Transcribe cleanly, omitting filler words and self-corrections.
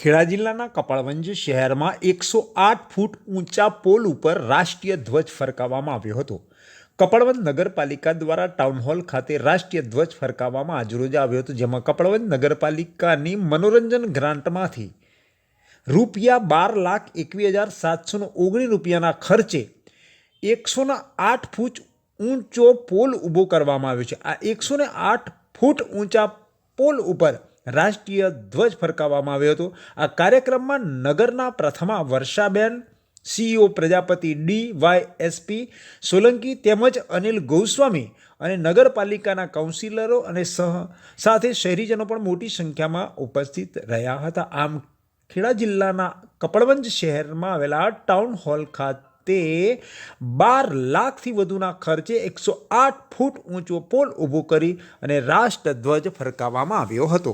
ખેડા જિલ્લાના કપડવંજ શહેરમાં 108 ફૂટ ઊંચા પોલ ઉપર રાષ્ટ્રીય ધ્વજ ફરકાવવામાં આવ્યો હતો. કપડવંજ નગરપાલિકા દ્વારા ટાઉન હોલ ખાતે રાષ્ટ્રીય ધ્વજ ફરકાવવામાં આજરોજ આવ્યો હતો, જેમાં કપડવંજ નગરપાલિકાની મનોરંજન ગ્રાન્ટમાંથી ₹12,21,719 રૂપિયાના ખર્ચે 108 ફૂટ ઊંચો પોલ ઊભો કરવામાં આવ્યો છે. આ 108 ફૂટ ઊંચા પોલ ઉપર રાષ્ટ્રીય ધ્વજ ફરકાવવામાં આવ્યો હતો. આ કાર્યક્રમમાં નગરના પ્રથમા વર્ષાબેન, CEO પ્રજાપતિ DYSP સોલંકી તેમજ અનિલ ગોસ્વામી અને નગરપાલિકાના કાઉન્સિલરો અને સાથે શહેરીજનો પણ મોટી સંખ્યામાં ઉપસ્થિત રહ્યા હતા. આમ ખેડા જિલ્લાના કપડવંજ શહેરમાં આવેલા ટાઉન હોલ ખાતે 12 લાખથી વધુના ખર્ચે 108 ફૂટ ઊંચો પોલ ઊભો કરી અને રાષ્ટ્રધ્વજ ફરકાવવામાં આવ્યો હતો.